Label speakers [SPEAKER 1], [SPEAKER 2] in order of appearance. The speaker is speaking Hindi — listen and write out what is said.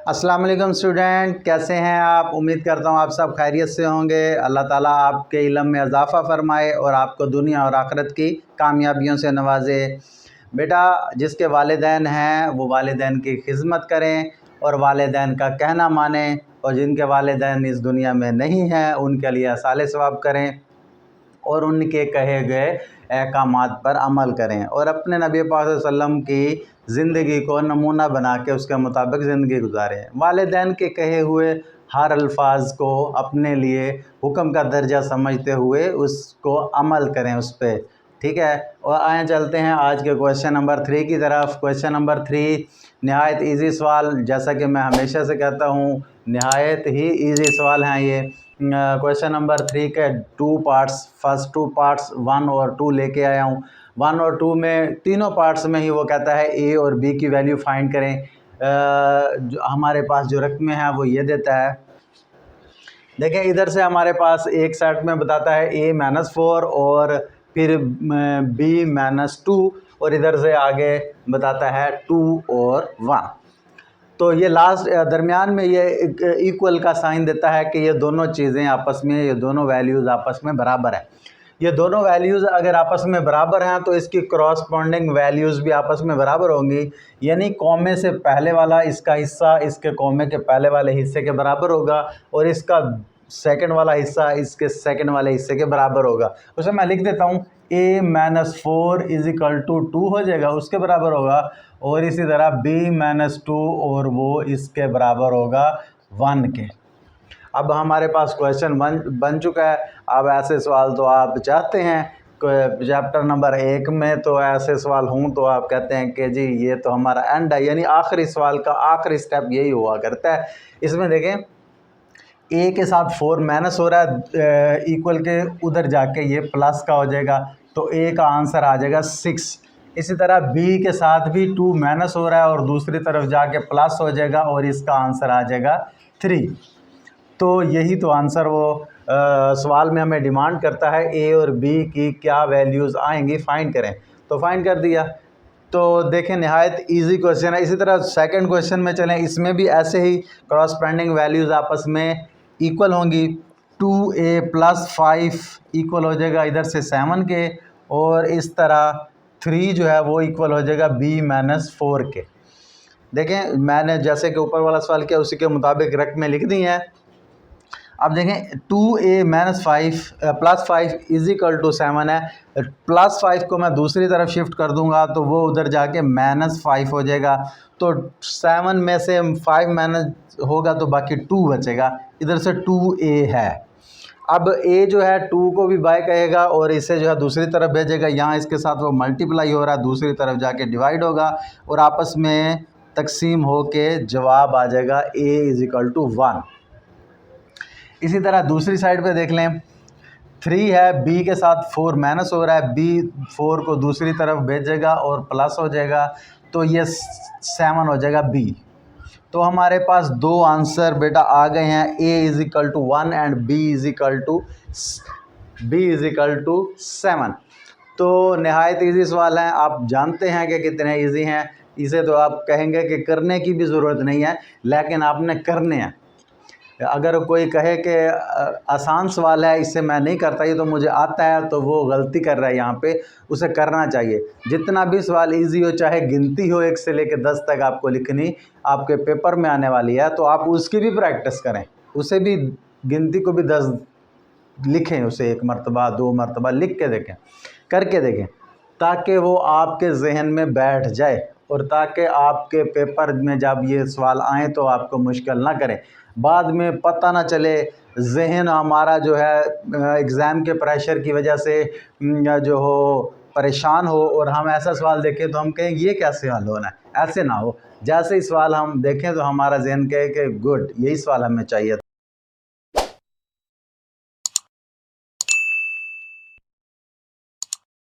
[SPEAKER 1] अस्सलाम वालेकुम स्टूडेंट, कैसे हैं आप। उम्मीद करता हूँ आप सब खैरियत से होंगे। अल्लाह ताला आपके इल्म में इजाफ़ा फ़रमाए और आपको दुनिया और आखिरत की कामयाबियों से नवाजे। बेटा, जिसके वालिदैन हैं वो वालिदैन की खिदमत करें और वालिदैन का कहना मानें, और जिनके वालिदैन इस दुनिया में नहीं हैं उनके लिए साले सवाब करें और उनके कहे गए अहकामात पर अमल करें और अपने नबी पाक सल्लल्लाहु अलैहि वसल्लम की ज़िंदगी को नमूना बना के उसके मुताबिक ज़िंदगी गुजारें। वालिदैन के कहे हुए हर अल्फाज को अपने लिए हुक्म का दर्जा समझते हुए उसको अमल करें उस पर, ठीक है। और आए चलते हैं आज के क्वेश्चन नंबर 3 की तरफ। क्वेश्चन नंबर 3 नहायत ईजी सवाल, जैसा कि मैं हमेशा से कहता हूँ नहायत ही ईजी सवाल हैं ये। क्वेश्चन नंबर 3 के 2 पार्ट्स, फर्स्ट 2 पार्ट्स 1 और 2 लेके आया हूँ। 1 और 2 में तीनों पार्ट्स में ही वो कहता है ए और बी की वैल्यू फाइंड करें। जो हमारे पास जो रकमें हैं वो ये देता है। देखें, इधर से हमारे पास एक सेट में बताता है a-4 और फिर b-2 और इधर से आगे बताता है 2 और 1। तो ये लास्ट दरमियान में ये इक्वल का साइन देता है कि ये दोनों चीज़ें आपस में, ये दोनों वैल्यूज़ आपस में बराबर है। ये दोनों वैल्यूज़ अगर आपस में बराबर हैं तो इसकी क्रॉसपॉन्डिंग वैल्यूज़ भी आपस में बराबर होंगी, यानी कौमे से पहले वाला इसका हिस्सा इसके कौमे के पहले वाले हिस्से के बराबर होगा और इसका सेकंड वाला हिस्सा इसके सेकंड वाले हिस्से के बराबर होगा। उसे मैं लिख देता हूँ a-4 = 2 हो जाएगा, उसके बराबर होगा, और इसी तरह b-2 और वो इसके बराबर होगा 1 के। अब हमारे पास क्वेश्चन बन चुका है। अब ऐसे सवाल तो आप चाहते हैं, चैप्टर नंबर 1 में तो ऐसे सवाल हों तो आप कहते हैं कि जी ये तो हमारा एंड है, यानी आखिरी सवाल का आखिरी स्टेप यही हुआ करता है। इसमें देखें ए के साथ 4 माइनस हो रहा है, इक्वल के उधर जाके ये प्लस का हो जाएगा, तो ए का आंसर आ जाएगा 6। इसी तरह बी के साथ भी 2 माइनस हो रहा है और दूसरी तरफ जाके प्लस हो जाएगा और इसका आंसर आ जाएगा 3। तो यही तो आंसर वो सवाल में हमें डिमांड करता है, ए और बी की क्या वैल्यूज़ आएंगी फाइंड करें। तो फाइंड कर दिया। तो देखें नहायत इजी क्वेश्चन है। इसी तरह सेकंड क्वेश्चन में चलें, इसमें भी ऐसे ही क्रॉसपेंडिंग वैल्यूज़ आपस में इक्वल होंगी। 2a + 5 इक्वल हो जाएगा इधर से 7 के, और इस तरह 3 जो है वो इक्वल हो जाएगा b-4 के। देखें मैंने जैसे कि ऊपर वाला सवाल किया उसी के मुताबिक रकमें लिख दी हैं। अब देखें 2a-5 + 5 = 7 है। +5 को मैं दूसरी तरफ शिफ्ट कर दूंगा तो वो उधर जाके -5 हो जाएगा। तो 7 में से 5 माइनस होगा तो बाकी 2 बचेगा, इधर से 2a है। अब a जो है 2 को भी बाय कहेगा और इसे जो है दूसरी तरफ भेजेगा। यहाँ इसके साथ वो मल्टीप्लाई हो रहा है, दूसरी तरफ जाके डिवाइड होगा और आपस में तकसीम हो के जवाब आ जाएगा a = 1। इसी तरह दूसरी साइड पे देख लें, 3 है, b के साथ 4 माइनस हो रहा है, b 4 को दूसरी तरफ भेजेगा और प्लस हो जाएगा, तो ये 7 हो जाएगा b। तो हमारे पास दो आंसर बेटा आ गए हैं, a = 1 एंड b = 7। तो नहायत ईजी सवाल हैं, आप जानते हैं कि कितने ईजी हैं। इसे तो आप कहेंगे कि करने की भी ज़रूरत नहीं है, लेकिन आपने करने हैं। अगर कोई कहे कि आसान सवाल है इससे मैं नहीं करता, ये तो मुझे आता है, तो वो गलती कर रहा है। यहाँ पे उसे करना चाहिए। जितना भी सवाल इजी हो, चाहे गिनती हो 1 से लेकर 10 तक आपको लिखनी आपके पेपर में आने वाली है, तो आप उसकी भी प्रैक्टिस करें। उसे भी गिनती को भी 10 लिखें, उसे 1 मरतबा 2 मरतबा लिख के देखें, करके देखें, ताकि वो आपके जहन में बैठ जाए और ताकि आपके पेपर में जब ये सवाल आए तो आपको मुश्किल ना करें, बाद में पता ना चले जहन हमारा जो है एग्ज़ाम के प्रेशर की वजह से जो हो परेशान हो और हम ऐसा सवाल देखें तो हम कहें ये कैसे हल होना है। ऐसे ना हो, जैसे ही सवाल हम देखें तो हमारा जहन कहे कि गुड, यही सवाल हमें चाहिए था।